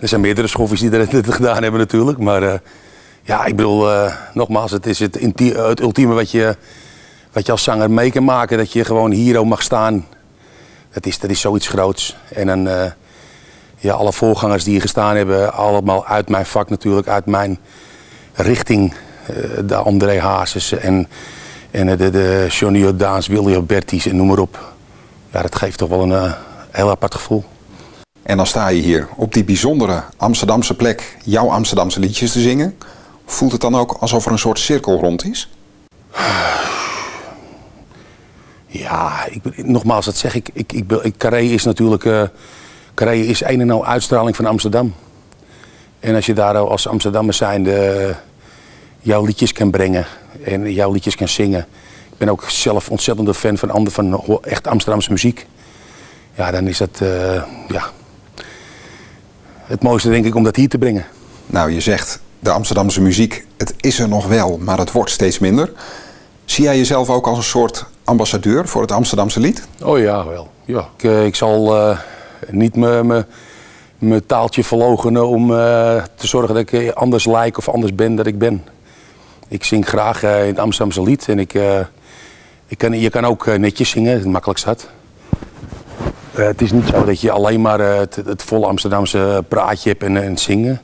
Er zijn meerdere schoffies die dat gedaan hebben natuurlijk. Maar ja, ik bedoel, nogmaals, het is het ultieme wat je als zanger mee kan maken. Dat je gewoon hier mag staan. Dat is zoiets groots. En dan, ja, alle voorgangers die hier gestaan hebben, allemaal uit mijn vak natuurlijk, uit mijn richting. De André Hazes en de Johnny Jordaans, Willy Albertis en noem maar op. Ja, dat geeft toch wel een heel apart gevoel. En dan sta je hier op die bijzondere Amsterdamse plek jouw Amsterdamse liedjes te zingen. Voelt het dan ook alsof er een soort cirkel rond is? Ja, nogmaals, dat zeg ik. Carré is natuurlijk Carré is een en al uitstraling van Amsterdam. En als je daar als Amsterdammer zijnde jouw liedjes kan brengen en jouw liedjes kan zingen. Ik ben ook zelf ontzettende fan van echt Amsterdamse muziek. Ja, dan is dat ja, het mooiste denk ik om dat hier te brengen. Nou, je zegt de Amsterdamse muziek, het is er nog wel, maar het wordt steeds minder. Zie jij jezelf ook als een soort ambassadeur voor het Amsterdamse lied? Oh ja, wel. Ja. Ik zal niet mijn taaltje verloochenen om te zorgen dat ik anders lijk of anders ben dan ik ben. Ik zing graag in het Amsterdamse lied en je kan ook netjes zingen, het makkelijkst had. Het is niet zo dat je alleen maar het volle Amsterdamse praatje hebt en zingen.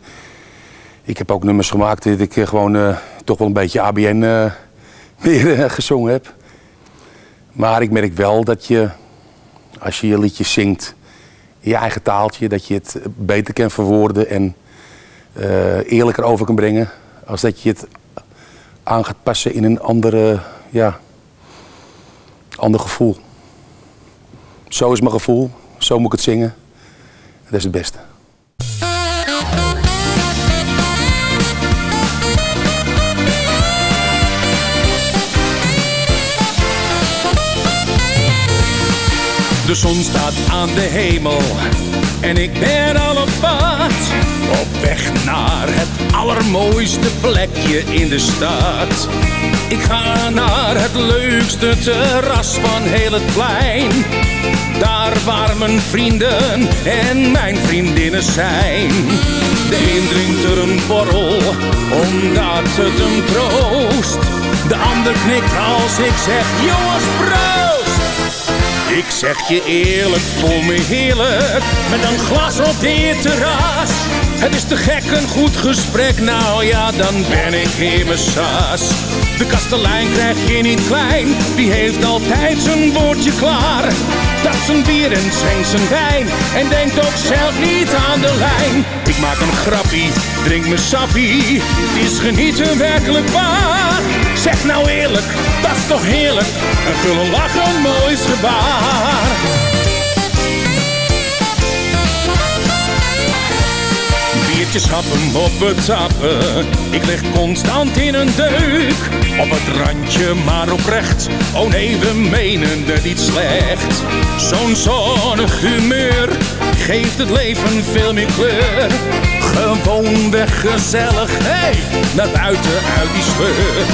Ik heb ook nummers gemaakt dat ik gewoon toch wel een beetje ABN meer gezongen heb. Maar ik merk wel dat je, als je je liedjes zingt in je eigen taaltje, dat je het beter kan verwoorden en eerlijker over kan brengen. Als dat je het aan gaat passen in een ander gevoel. Zo is mijn gevoel, zo moet ik het zingen. Dat is het beste. De zon staat aan de hemel en ik ben al op pad. Op weg naar het allermooiste plekje in de stad. Ik ga naar het leukste terras van heel het plein. Daar waar mijn vrienden en mijn vriendinnen zijn. De een drinkt er een borrel omdat het hem troost. De ander knikt als ik zeg jongens proost. Ik zeg je eerlijk, voel me heerlijk met een glas op dit terras. Het is te gek, een goed gesprek, nou ja, dan ben ik in mijn sas. De kastelein krijg je niet klein, die heeft altijd zijn woordje klaar. Dat zijn bier en schenkt zijn wijn en denkt ook zelf niet aan de lijn. Ik maak een grappie, drink mijn sappie, het is genieten werkelijk waar. Zeg nou eerlijk, dat is toch heerlijk, een gulle lach, een moois gebaar. Biertjes happen op het tappen, ik lig constant in een deuk. Op het randje maar oprecht, oh nee we menen het niet slecht. Zo'n zonnig humeur geeft het leven veel meer kleur. Gewoonweg gezellig, hey, naar buiten uit die sleur.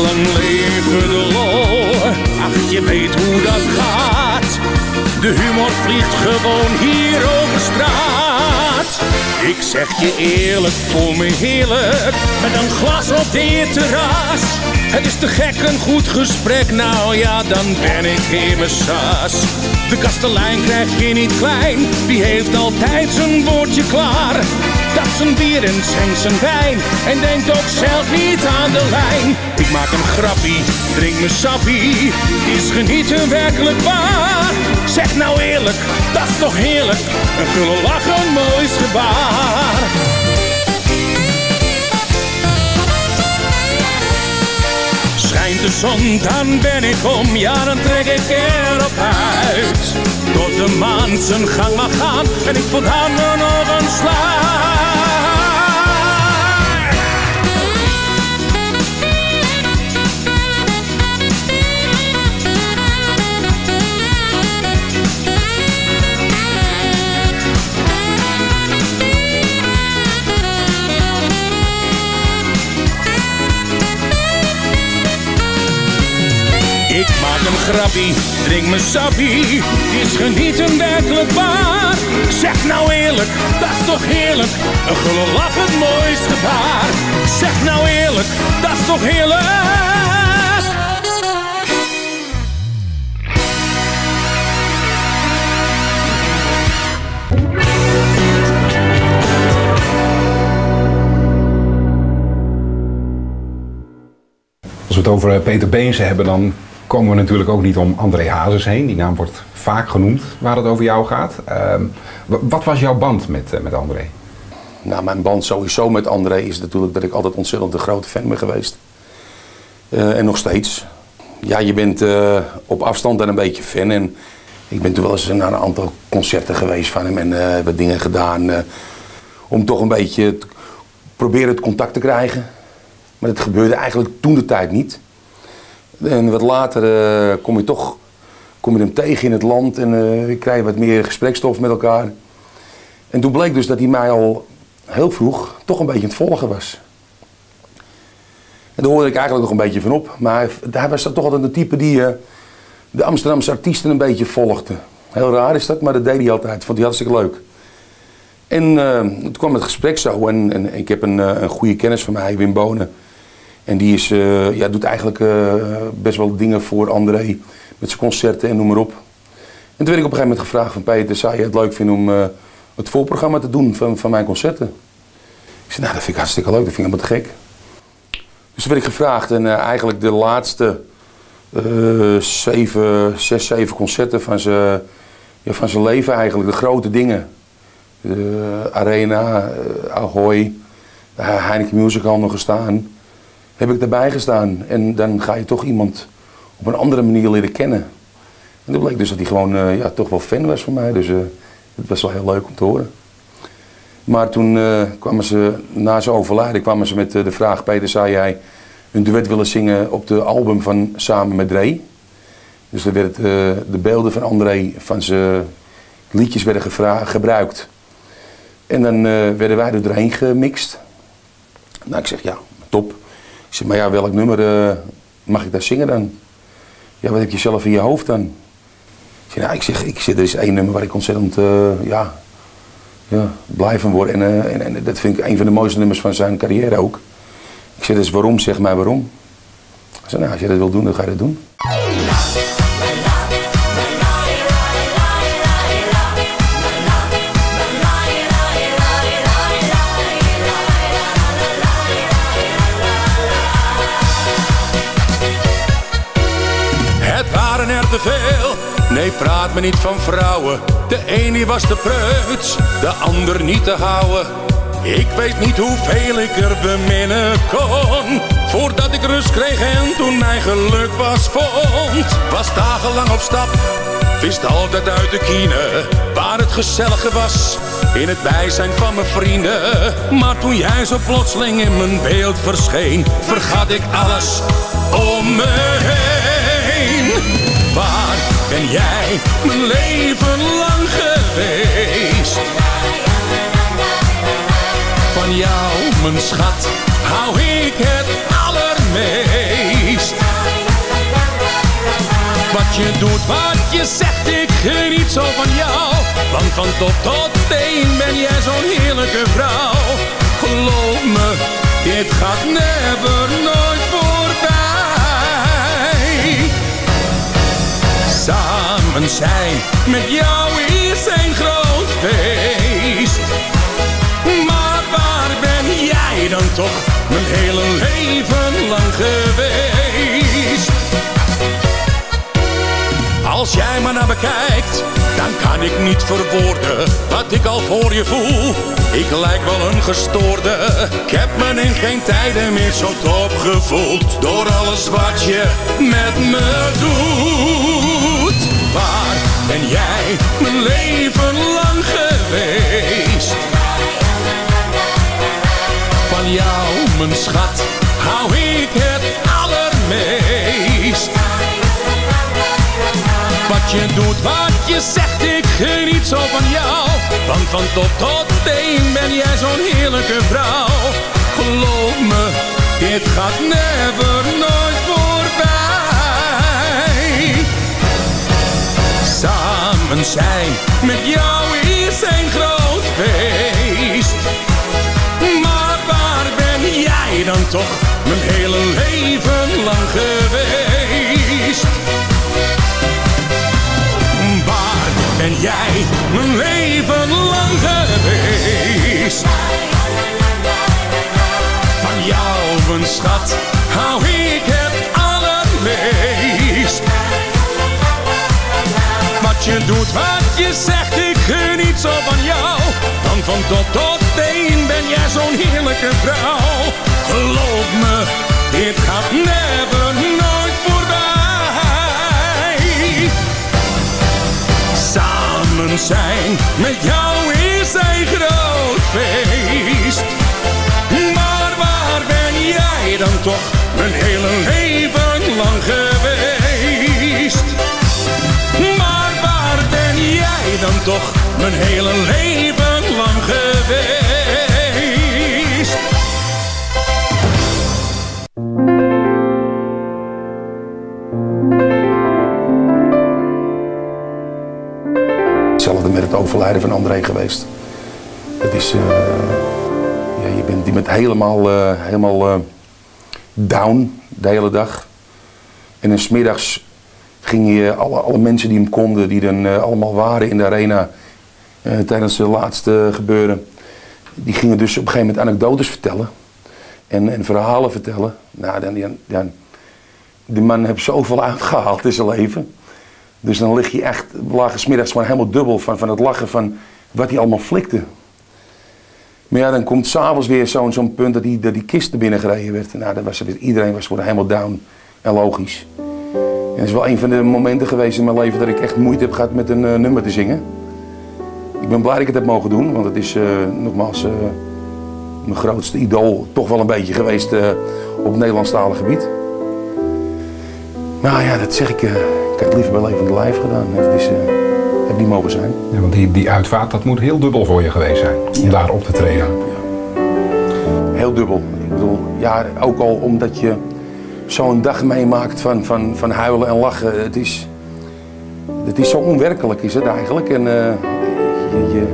Lang leven de lol, ach je weet hoe dat gaat. De humor vliegt gewoon hier over straat. Ik zeg je eerlijk, voel me heerlijk met een glas op dit terras. Het is te gek, een goed gesprek, nou ja, dan ben ik in mijn sas. De kastelein krijg je niet klein, die heeft altijd zijn woordje klaar. Dat zijn bier en schenkt zijn wijn en denkt ook zelf niet aan de lijn. Ik maak een grappie, drink mijn sappie, het is genieten werkelijk waar. Zeg nou eerlijk, dat is toch heerlijk, een gulle lach, een moois gebaar. Schijnt de zon, dan ben ik om, ja dan trek ik erop uit. Tot de maan zijn gang mag gaan en ik voel handen nog een slag. Ik maak een grappie, drink mijn sappie, is genieten werkelijk waar. Zeg nou eerlijk, dat is toch heerlijk, een gulle lach, het mooist gebaar. Zeg nou eerlijk, dat is toch heerlijk. Als we het over Peter Beense hebben, dan komen we natuurlijk ook niet om André Hazes heen. Die naam wordt vaak genoemd waar het over jou gaat. Wat was jouw band met André? Nou, mijn band sowieso met André is natuurlijk dat ik altijd ontzettend een grote fan ben geweest. En nog steeds. Ja, je bent op afstand dan een beetje fan. En ik ben toen wel eens naar een aantal concerten geweest van hem en wat dingen gedaan. Om toch een beetje proberen het contact te krijgen. Maar dat gebeurde eigenlijk toen de tijd niet. En wat later kom je hem tegen in het land en krijg je wat meer gesprekstof met elkaar. En toen bleek dus dat hij mij al heel vroeg toch een beetje aan het volgen was. En daar hoorde ik eigenlijk nog een beetje van op. Maar hij was toch altijd een type die de Amsterdamse artiesten een beetje volgde. Heel raar is dat, maar dat deed hij altijd. Vond hij hartstikke leuk. En toen kwam het gesprek zo. En ik heb een goede kennis van mij, Wim Bonen. En die is, doet eigenlijk best wel dingen voor André. Met zijn concerten en noem maar op. En toen werd ik op een gegeven moment gevraagd van Peter, zou je het leuk vinden om het voorprogramma te doen van mijn concerten? Ik zei, nou dat vind ik hartstikke leuk, dat vind ik helemaal te gek. Dus toen werd ik gevraagd en eigenlijk de laatste 6, 7 concerten van zijn leven eigenlijk, de grote dingen. De Arena, Ahoy, de Heineken Music Hall nog gestaan. Heb ik daarbij gestaan en dan ga je toch iemand op een andere manier leren kennen. En toen bleek dus dat hij gewoon toch wel fan was van mij, dus het was wel heel leuk om te horen. Maar toen kwamen ze, na zijn overlijden, kwamen ze met de vraag, Peter, zou jij een duet willen zingen op de album van Samen met Ray? Dus er werd de beelden van André, van zijn liedjes werden gebruikt. En dan werden wij er doorheen gemixt. Nou, ik zeg, ja, top. Ik zeg, maar ja, welk nummer mag ik daar zingen dan? Ja, wat heb je zelf in je hoofd dan? Ik zeg, nou, er is 1 nummer waar ik ontzettend blij van word. En dat vind ik een van de mooiste nummers van zijn carrière ook. Ik zeg, dus waarom? Zeg mij waarom. Ik zeg, nou, als je dat wil doen, dan ga je dat doen. Het waren er te veel, nee praat me niet van vrouwen. De een die was te preuts, de ander niet te houden. Ik weet niet hoeveel ik er beminnen kon, voordat ik rust kreeg en toen mijn geluk pas vond. Was dagenlang op stap, wist altijd uit de kine waar het gezellige was, in het bijzijn van mijn vrienden. Maar toen jij zo plotseling in mijn beeld verscheen, vergat ik alles om me heen. Waar ben jij mijn leven lang geweest? Van jou, mijn schat, hou ik het allermeest. Wat je doet, wat je zegt, ik geniet zo van jou. Want van top tot teen ben jij zo'n heerlijke vrouw. Geloof me, dit gaat never nooit voorbij. Samen zijn met jou is een groot feest. Maar waar ben jij dan toch mijn hele leven lang geweest? Als jij me naar me kijkt, dan kan ik niet verwoorden wat ik al voor je voel. Ik lijk wel een gestoorde, ik heb me in geen tijden meer zo top gevoeld. Door alles wat je met me doet. Waar ben jij mijn leven lang geweest? Van jou, mijn schat, hou ik het allermeest. Wat je doet, wat je zegt, ik geniet zo van jou. Want van top tot teen ben jij zo'n heerlijke vrouw. Geloof me, dit gaat never nooit voorbij. Samen zijn met jou is een groot feest. Maar waar ben jij dan toch mijn hele leven lang geweest? Waar ben jij mijn leven lang geweest? Van jou, mijn schat, hou ik het allermeest. Wat je doet, wat je zegt, ik geniet zo van jou. Want van top tot teen ben jij zo'n heerlijke vrouw. Geloof me, dit gaat never nooit voorbij. Samen zijn met jou is een groot feest. Maar waar ben jij dan toch mijn hele leven lang geweest? Maar waar ben jij dan toch mijn hele leven lang geweest? wedstrijden van André geweest. Het is, je bent helemaal down de hele dag. En dan 's middags ging je alle mensen die hem konden, die dan allemaal waren in de arena tijdens de laatste gebeuren, die gingen dus op een gegeven moment anekdotes vertellen en verhalen vertellen. Nou, dan die man heeft zoveel uitgehaald in zijn leven. Dus dan lig je echt, we lagen 's middags gewoon helemaal dubbel van het lachen van wat hij allemaal flikte. Maar ja, dan komt 's avonds weer zo'n punt dat die kist er binnen gereden werd. Nou, iedereen was gewoon helemaal down en logisch. En het is wel een van de momenten geweest in mijn leven dat ik echt moeite heb gehad met een nummer te zingen. Ik ben blij dat ik het heb mogen doen, want het is nogmaals mijn grootste idool toch wel een beetje geweest op het Nederlandstalig gebied. Maar ja, dat zeg ik heb het liever bij levende lijf gedaan. Het heb niet mogen zijn. Ja, want die uitvaart, dat moet heel dubbel voor je geweest zijn, om daar op te treden. Ja. Heel dubbel. Ik bedoel, ja, ook al omdat je zo'n dag meemaakt van huilen en lachen. Het is zo onwerkelijk is het eigenlijk. En je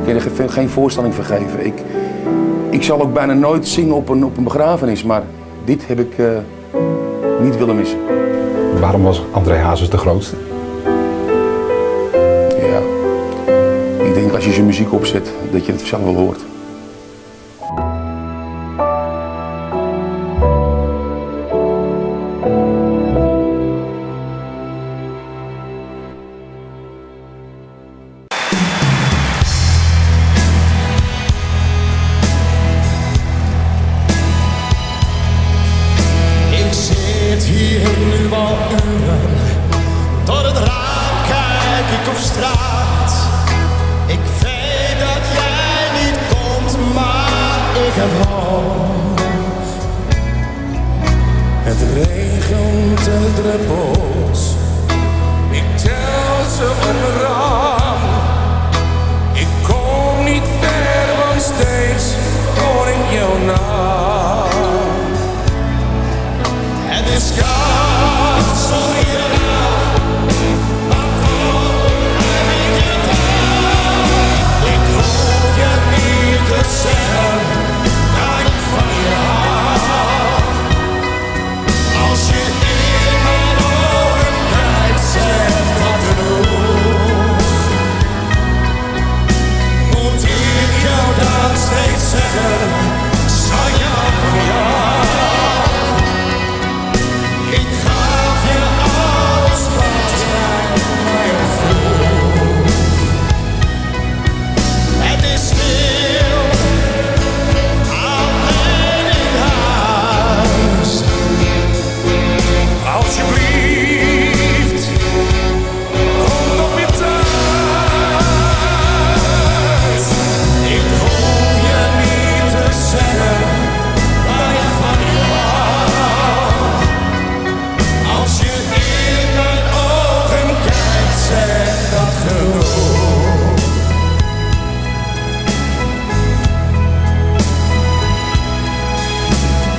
kan er geen voorstelling van geven. Ik zal ook bijna nooit zingen op een begrafenis, maar dit heb ik niet willen missen. Waarom was André Hazes de grootste? Ja, ik denk als je zijn muziek opzet, dat je het zelf wel hoort.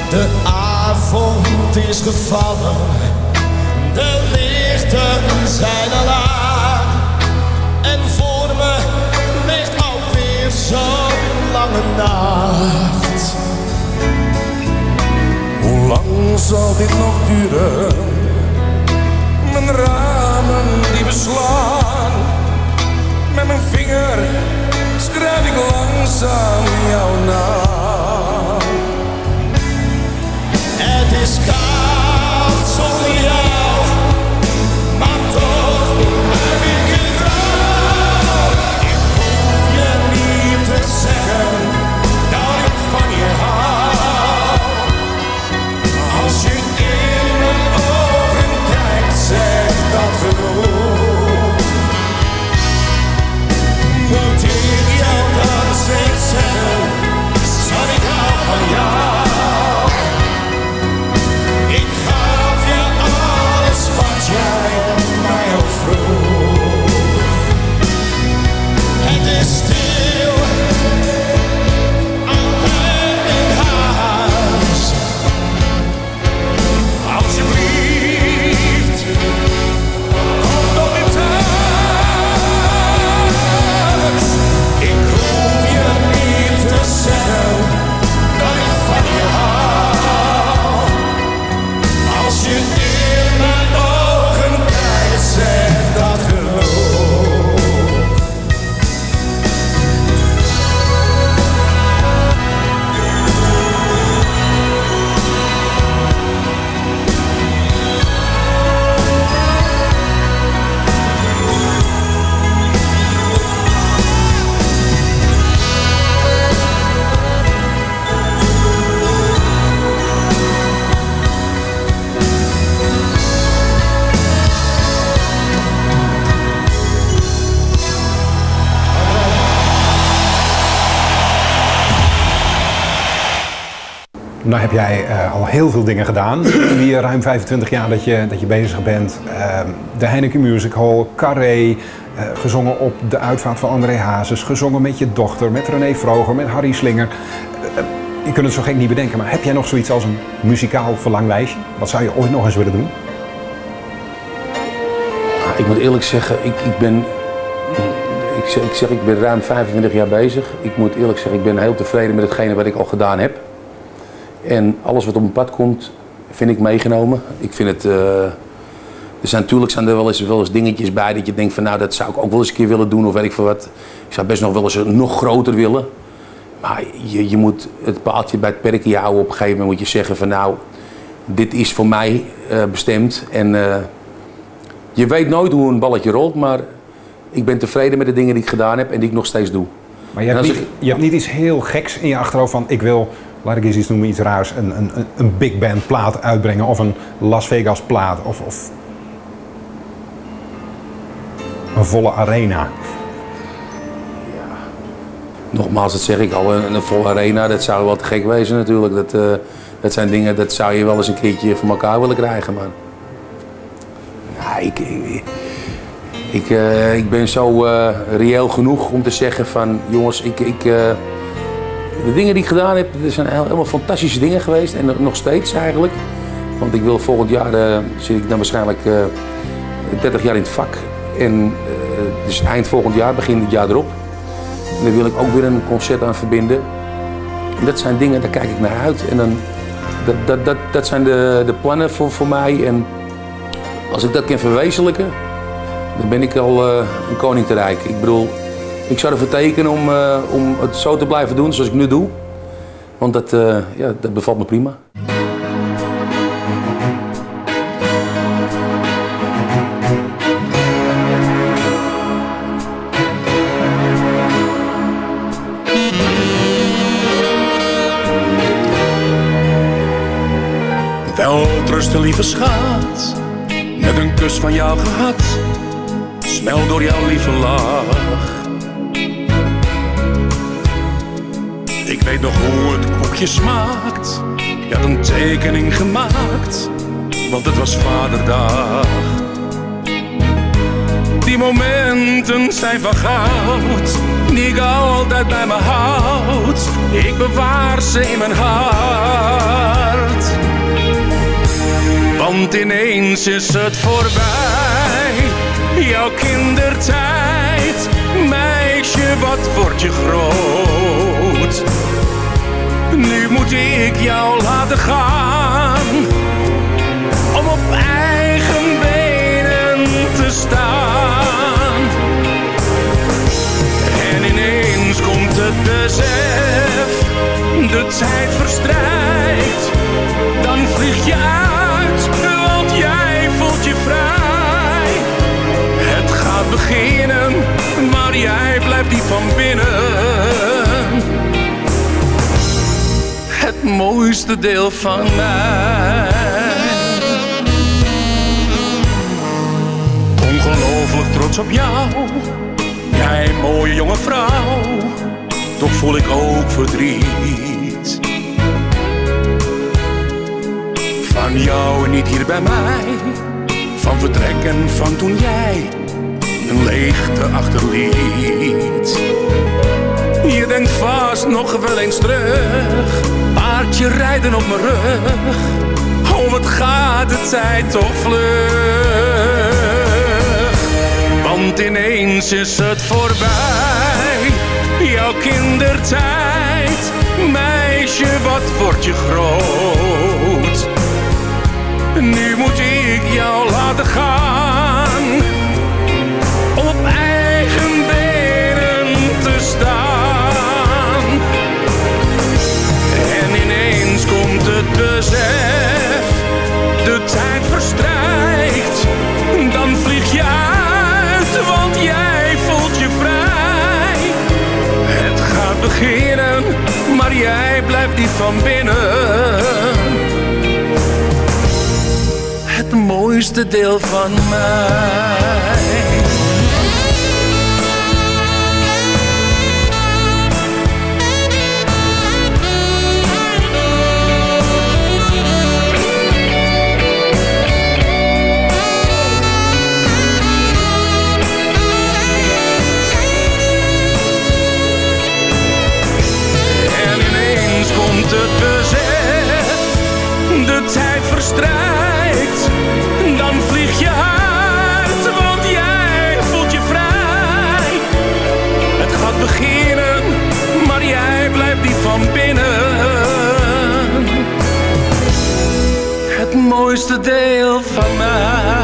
De avond is gevallen, de lichten zijn al aan. En voor me ligt alweer zo'n lange nacht. Hoe lang zal dit nog duren? Mijn ramen die beslaan. Met mijn vinger schrijf ik langzaam jouw naam. Het is koud zonder jou, maar toch blijf ik je trouw. Ik hoef je niet te zeggen dat ik van je hou. Als je in mijn ogen kijkt, zegt dat genoeg. Moet ik jou dan steeds zeggen, zal ik Nou heb jij al heel veel dingen gedaan in die ruim 25 jaar dat je bezig bent. De Heineken Music Hall, Carré, gezongen op de uitvaart van André Hazes, gezongen met je dochter, met René Vroger, met Harry Slinger. Je kunt het zo gek niet bedenken, maar heb jij nog zoiets als een muzikaal verlanglijstje? Wat zou je ooit nog eens willen doen? Ik moet eerlijk zeggen, ik ben ruim 25 jaar bezig. Ik moet eerlijk zeggen, ik ben heel tevreden met hetgene wat ik al gedaan heb. En alles wat op mijn pad komt, vind ik meegenomen. Ik vind het... natuurlijk zijn er wel eens dingetjes bij dat je denkt van nou, dat zou ik ook wel eens een keer willen doen of weet ik veel wat. Ik zou best nog wel eens nog groter willen. Maar je moet het paaltje bij het perkje houden. Op een gegeven moment moet je zeggen van nou, dit is voor mij bestemd. En je weet nooit hoe een balletje rolt, maar ik ben tevreden met de dingen die ik gedaan heb en die ik nog steeds doe. Maar je hebt niet iets heel geks in je achterhoofd van ik wil, laat ik eens iets noemen, iets raars, een big band plaat uitbrengen of een Las Vegas plaat of een volle arena. Nogmaals, dat zeg ik al, een volle arena, dat zou wel te gek wezen natuurlijk. Dat zijn dingen, dat zou je wel eens een keertje voor elkaar willen krijgen. Maar nou, ik ben zo reëel genoeg om te zeggen van jongens, de dingen die ik gedaan heb, dat zijn helemaal fantastische dingen geweest en nog steeds eigenlijk. Want ik wil volgend jaar, zit ik dan waarschijnlijk 30 jaar in het vak. En dus eind volgend jaar, begin het jaar erop. En daar wil ik ook weer een concert aan verbinden. En dat zijn dingen, daar kijk ik naar uit. En dan, dat zijn de plannen voor mij. En als ik dat kan verwezenlijken, dan ben ik al een koning te rijk. Ik bedoel, ik zou ervoor tekenen om het zo te blijven doen zoals ik nu doe. Want dat bevalt me prima. Welterusten, lieve schat, met een kus van jou gehad, smelt door jouw lieve lach. Ik weet nog hoe het koekje smaakt, je had een tekening gemaakt, want het was Vaderdag. Die momenten zijn van goud, die ik altijd bij me houd, ik bewaar ze in mijn hart. Want ineens is het voorbij, jouw kindertijd. Meisje, wat word je groot. Nu moet ik jou laten gaan, om op eigen benen te staan. En ineens komt het besef, de tijd verstrijkt. Dan vlieg je uit, want jij voelt je vrij. Het gaat beginnen, maar jij blijft diep van binnen. Het mooiste deel van mij. Ongelooflijk trots op jou, jij mooie jonge vrouw. Toch voel ik ook verdriet. Van jou en niet hier bij mij, van vertrekken van toen jij een leegte achterliet. Je denkt vast nog wel eens terug, paardje rijden op mijn rug. Oh, wat gaat de tijd toch vlug. Want ineens is het voorbij, jouw kindertijd. Meisje, wat word je groot. Nu moet ik jou laten gaan, om op eigen benen te staan. En ineens komt het besef, de tijd verstrijkt. Dan vlieg je uit, want jij voelt je vrij. Het gaat beginnen, maar jij blijft diep van binnen. Het mooiste deel van mij. ligt je hart, want jij voelt je vrij. Het gaat beginnen, maar jij blijft diep van binnen. Het mooiste deel van mij.